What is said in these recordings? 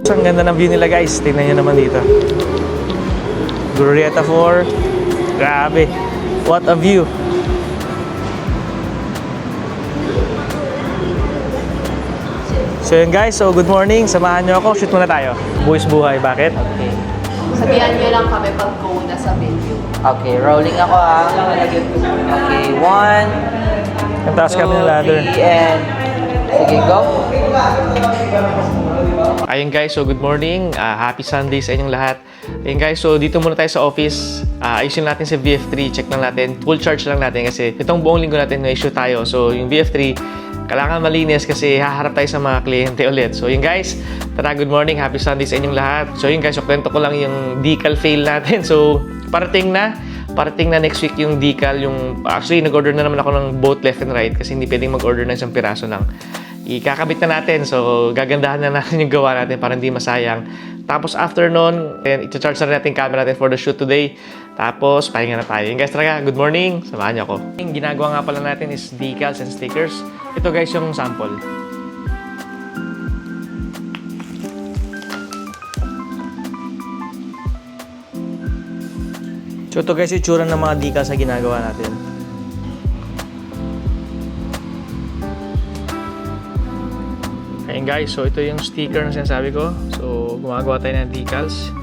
Ang ganda ng view nila guys, tingnan nyo naman dito. Glorieta 4. Grabe, what a view. So yun guys, so good morning, samahan nyo ako, shoot muna tayo. Buwis buhay, bakit? Okay. Sabihan nyo lang kami pag go na sa video. Okay, rolling ako ah. Okay, 1, Ang taas kami ng ladder. 2, 3, and... Sige, go. Ayun guys, so good morning. Happy Sunday sa inyong lahat. Ayun guys, so dito muna tayo sa office. Ayusin natin si VF3, check lang natin. Full charge lang natin kasi itong buong linggo natin may issue tayo. So yung VF3, kailangan malinis kasi haharap tayo sa mga kliyente ulit. So yun guys, tara, good morning, happy Sunday sa inyong lahat. So yun guys, so kwento ko lang yung decal fail natin. So parating na next week yung decal. Actually, nag-order na naman ako ng both left and right kasi hindi pwedeng mag-order ng isang piraso lang. Ikakabit na natin. So, gagandahan na natin yung gawa natin para hindi masayang. Tapos, after nun, i-charge na natin yung camera natin for the shoot today. Tapos, pahinga na tayo. Guys, talaga, good morning. Samahan niyo ako. Yung ginagawa nga pala natin is decals and stickers. Ito guys, yung sample. So, ito guys, yung tsura ng mga decals na ginagawa natin. Ayun guys, so ito yung sticker na sinasabi ko. So, gumagawa tayo ng decals.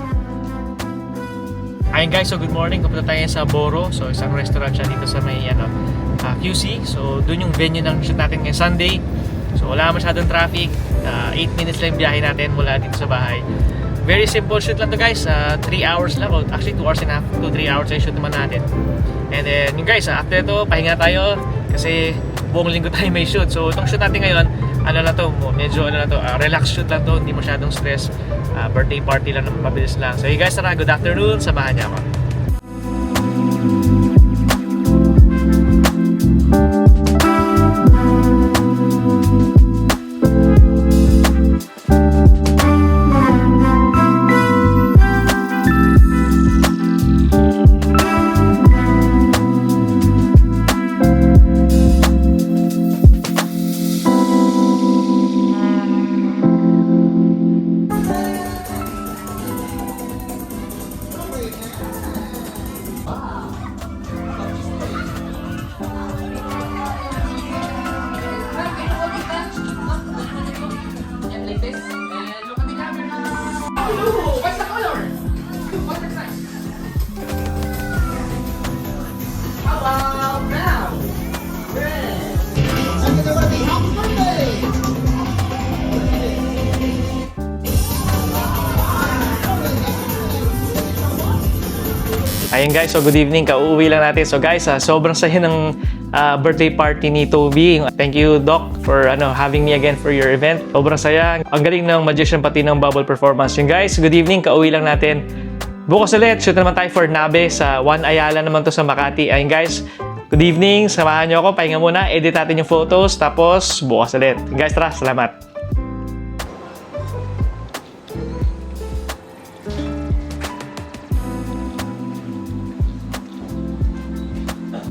Ayun guys, so good morning. Pupunta tayo sa Boro. So, isang restaurant siya dito sa may QC. So, dun yung venue ng shoot natin ngayong Sunday. So, wala masyadong traffic. 8 minutes lang yung biyahe natin mula dito sa bahay. Very simple shoot lang to guys. 3 hours lang. Well, actually 2 hours and a half to 3 hours yung shoot naman natin. And then, yung guys, after ito, pahinga tayo. Kasi buong linggo tayo may shoot. So, itong shoot natin ngayon, medyo relax shoot lang to, hindi masyadong stress. Birthday party lang, mabilis lang. So, hey guys, tara, good afternoon, samahan niyo ako. Ayun guys, so good evening, kauuwi lang natin. So guys, sobrang saya ng birthday party ni Toby. Thank you Doc for having me again for your event. Sobrang saya. Ang galing ng magician pati ng bubble performance. Yung guys, good evening, kauuwi lang natin. Bukas ulit, shoot naman tayo for Nabe sa One Ayala naman to sa Makati. Ayun guys, good evening, samahan nyo ako, pahinga muna, edit natin yung photos, tapos bukas ulit. Guys, tara, salamat.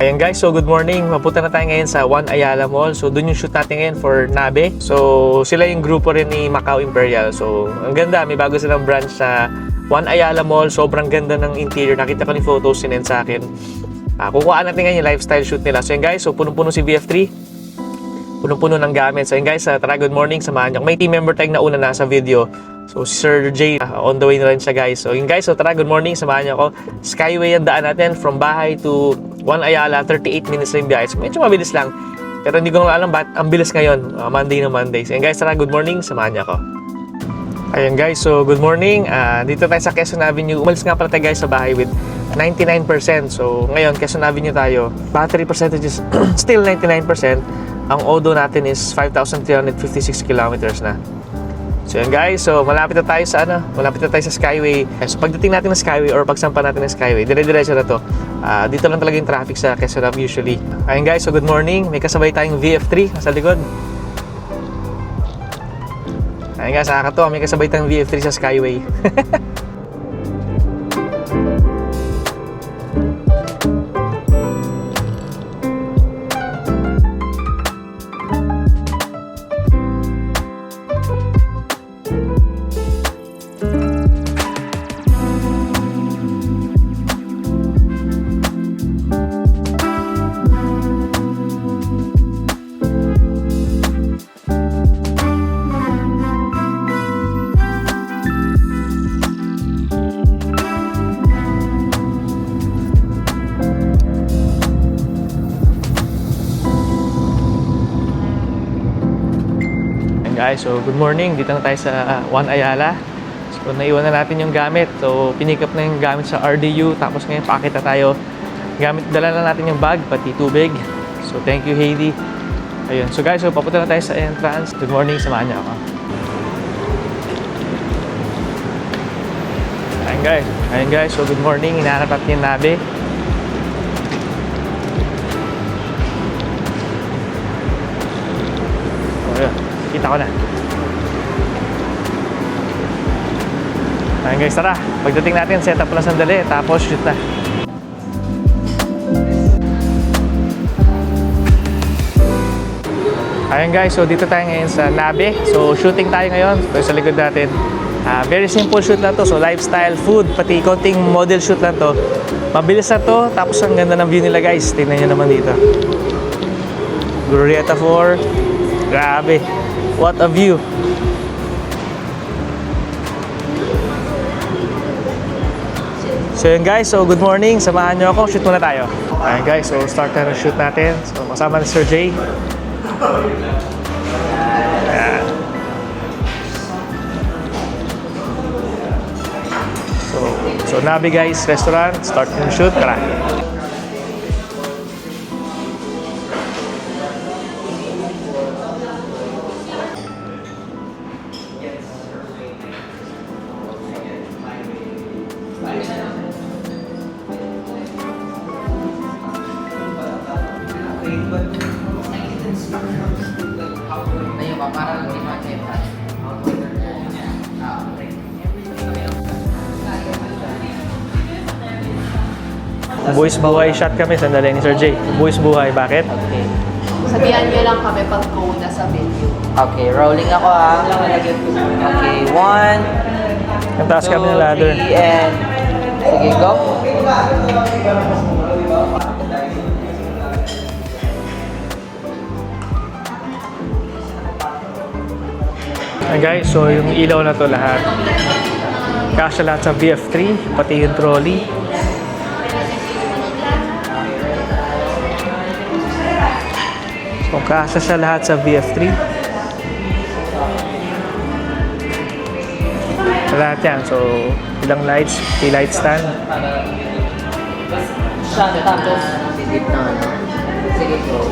Ayan guys, so good morning. Mapunta na tayo ngayon sa One Ayala Mall. So doon yung shoot natin ngayon for Nabe. So sila yung grupo rin ni Macau Imperial. So ang ganda, may bago silang branch sa One Ayala Mall. Sobrang ganda ng interior. Nakita ko yung photos sinend sa akin. Kukuhaan natin ngayon yung lifestyle shoot nila. So yun guys, so punong-puno si VF3. Punong-puno ng gamit. So yun guys, tara, good morning. Samahan nyo. May team member tayong nauna na sa video. So si Sir J, on the way na rin siya guys. So yun guys, so tara, good morning. Samahan nyo ako. Skyway ang daan natin from bahay to One Ayala, 38 minutes lang yung biyahe. So medyo mabilis lang. Pero hindi ko lang alam ba't ang bilis ngayon. Monday na Monday. So yun guys, tara, good morning. Samahan nyo ako. Ayun guys, so good morning. Dito tayo sa Quezon Avenue. Umalis nga pala tayo guys sa bahay with 99%. So ngayon, Quezon Avenue tayo. Battery percentage is still 99%. Ang odo natin is 5,356 kilometers na. So yun guys, so malapit na tayo sa Skyway. So pagdating natin ng Skyway or pagsampa natin ng Skyway, dire-diretso na to. Dito lang talaga yung traffic sa Quezon Ave usually. Ayun guys, so good morning. May kasabay tayong VF3 sa likod. Ayun guys, nakakatawa, may kasabay tayong VF3 sa Skyway. Guys, so good morning. Dito na tayo sa One Ayala. So naiwan na natin yung gamit. So pinick up na yung gamit sa RDU. Tapos ngayon pakita tayo. Dala na natin yung bag, pati tubig. So thank you, Heidi. Ayun. So guys, so papunta na tayo sa entrance. Good morning, samahan niyo ako. Ayun guys, so good morning. Hinahanap natin yung nabe. Kita ko na. Ayun guys, tara. Pagdating natin, set up na sandali. Tapos shoot na. Ayun guys, so dito tayo ngayon sa Nabe. So shooting tayo ngayon. So sa likod natin. Very simple shoot lang to. So lifestyle, food, pati konting model shoot lang to. Mabilis na to. Tapos ang ganda ng view nila guys. Tingnan nyo naman dito. Glorieta 4. Grabe. What a view. So yun guys, so good morning. Samahan nyo ako. Shoot muna tayo. Ayun guys, so start na ng shoot natin. So kasama ni Sir Jay. Ayan. So Nabe guys, restaurant. Start na ng shoot. Tara. Ayun pa, para hindi ma-check. Buwis buhay shot kami. Sandali ni Sir Jay. Buwis buhay. Bakit? Okay. Sabihan nyo lang kami pag go na sa venue. Okay, rolling ako ah. Okay, 1, Ang taas kami ng ladder. 2, 3, and... Sige, go. Ayan guys, so yung ilaw na to lahat. Kasya lahat sa VF3, pati yung trolley. So kasya siya lahat sa VF3. Lahat yan. So ilang lights, light stand. Tapos, silip na ano. Sige, go.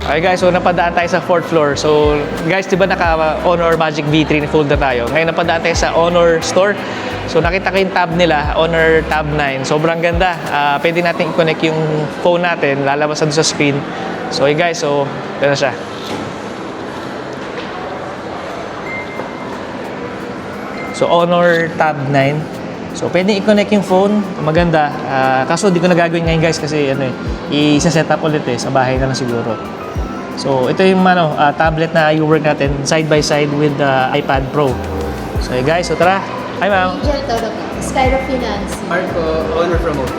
Okay guys, so napadaan tayo sa 4th floor. So guys, di ba naka-Honor Magic V3 ni fold na tayo? Ngayon napadaan tayo sa Honor Store. So nakita ko yung tab nila, Honor Tab 9. Sobrang ganda. Pwede natin i-connect yung phone natin, lalabas na doon sa screen. So hey guys, so ganda siya. So Honor Tab 9. So pwede i-connect yung phone, maganda. Kaso di ko na gagawin ngayon guys kasi ano i-set up ulit sa bahay na lang siguro. So ito yung tablet na i-work natin side by side with the iPad Pro. So hey guys, so tara. Hi ma'am. Angel Toro, Skyro Finance. Marco, owner from OT.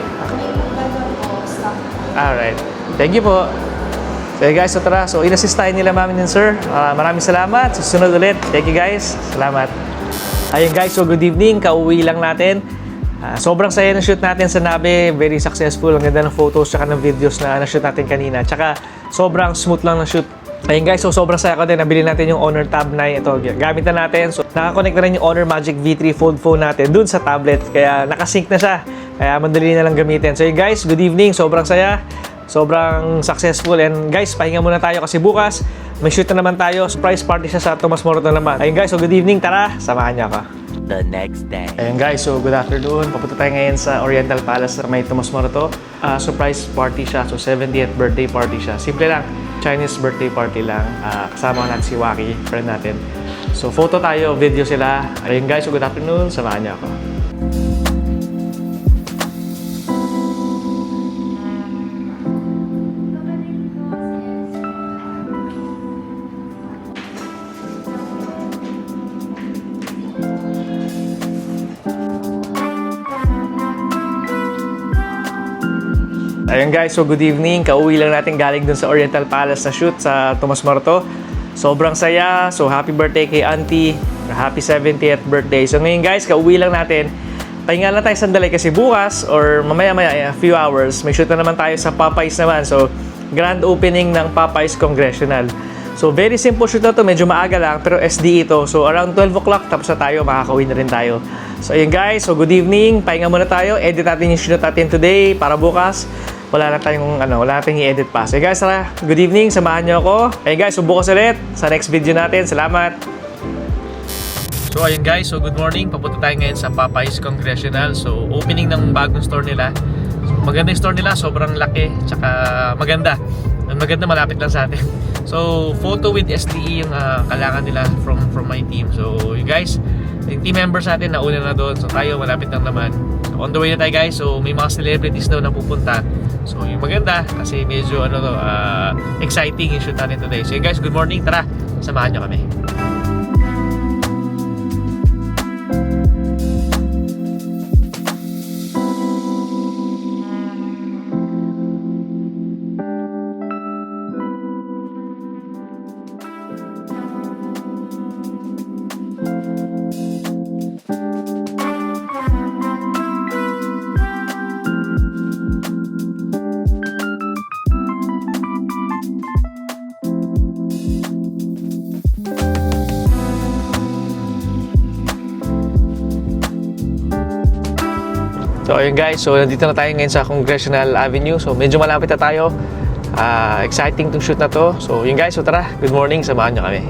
Alright. Thank you po. So hey guys, so tara. So in-assist tayo nila ma'am and sir. Maraming salamat. Susunod ulit. Thank you guys. Salamat. Ayun guys, so good evening. Kauwi lang natin. Sobrang saya ng shoot natin sa Nabe. Very successful. Ang ganda ng photos tsaka ng videos na na-shoot natin kanina. Tsaka sobrang smooth lang ng shoot. Ayun guys, so sobrang saya ko din. Nabili natin yung Honor Tab 9. Ito, gamit na natin. So nakakonect na rin yung Honor Magic V3 Fold phone natin dun sa tablet. Kaya nakasync na siya. Kaya madali na lang gamitin. So yun guys, good evening. Sobrang saya. Sobrang successful. And guys, pahinga muna tayo kasi bukas may shoot na naman tayo. Surprise party siya sa Tomas Morato naman. Ayun guys, so good evening. Tara, samahan niyo ako. The next day. Ayun guys, so good afternoon. Papunta tayo ngayon sa Oriental Palace sa may Tomas Morato. Surprise party siya. So 70th birthday party siya. Simple lang. Chinese birthday party lang. Kasama natin si Waki, friend natin. So photo tayo, video sila. Ayun guys, so good afternoon. Samahan niyo ako. Ayun guys, so good evening. Kauwi lang natin galing dun sa Oriental Palace na shoot sa Tomas Morato. Sobrang saya. So happy birthday kay Auntie. Happy 70th birthday. So ngayon guys, kauwi lang natin. Pahinga lang tayo sandali kasi bukas or mamaya-maya, a few hours, may shoot na naman tayo sa Popeyes naman. So grand opening ng Popeyes Congressional. So very simple shoot na to, medyo maaga lang pero SD ito. So around 12 o'clock tapos na tayo, makakauwi na rin tayo. So ayun guys, so good evening, pahinga muna tayo, edit natin yung shoot natin today para bukas wala na tayong i-edit pa. So guys, tara, good evening, samahan niyo ako. Ayun guys, so bukas ulit sa next video natin. Salamat. So ayun guys, so good morning. Papunta tayo ngayon sa Popeyes Congressional. So opening ng bagong store nila. So, maganda yung store nila, sobrang laki, tsaka maganda. Maganda, malapit lang sa atin. So photo with SDE yung kailangan nila from my team. So you guys, yung team members natin nauna na doon. So tayo malapit lang naman. So, on the way na tayo guys. So may mga celebrities daw na pupunta. So yung maganda kasi medyo exciting yung shoot natin today. So you guys, good morning. Tara, samahan nyo kami. So ayun guys, so nandito na tayo ngayon sa Congressional Avenue. So medyo malapit na tayo. Exciting tong shoot na to. So yun guys, so tara, good morning, samahan nyo kami.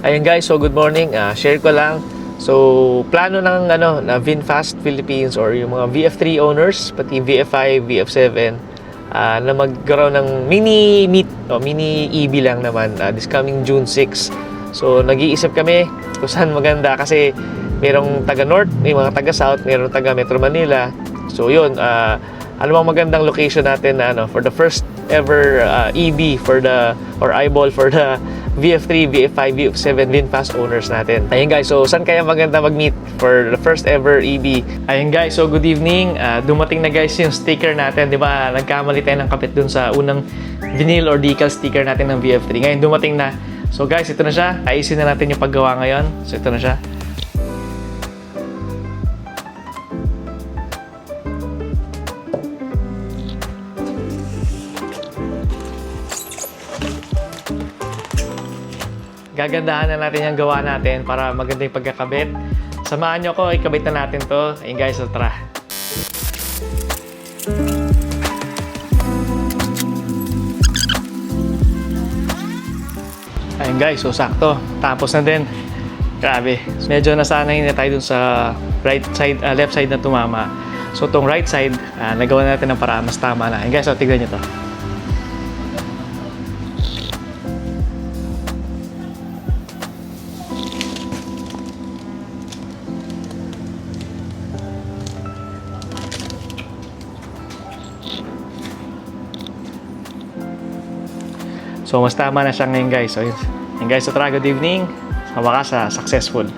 Ayun guys, so good morning. Share ko lang. So plano ng na VinFast Philippines or yung mga VF3 owners, pati VF5, VF7 na magkaroon ng mini meet o mini EB lang naman this coming June 6. So nag-iisip kami kung saan maganda kasi merong taga North, may mga taga South, merong taga Metro Manila. So yun, ano bang magandang location natin na for the first ever EB or eyeball for the VF3, VF5, VF7 VinFast owners natin. Ayun guys, so saan kaya maganda mag-meet for the first ever EB? Ayun guys, so good evening. Dumating na guys yung sticker natin, di ba? Nagkamali tayo ng kapit dun sa unang vinyl or decal sticker natin ng VF3. Ngayon dumating na. So guys, ito na siya. Ayusin na natin yung paggawa ngayon. So ito na siya. Gagandahan na natin yung gawa natin para maganda yung pagkakabit. Samahan nyo ako, ikabit na natin to. Ayun guys, so tara. Ayun guys, so sakto. Tapos na din. Grabe. Medyo nasanay na tayo dun sa left side na tumama. So tong right side, nagawa natin ng para mas tama na. Ayun guys, so tignan nyo to. So mas tama na siya ngayon guys. So yun guys, so tara, good evening. Sa wakas, successful.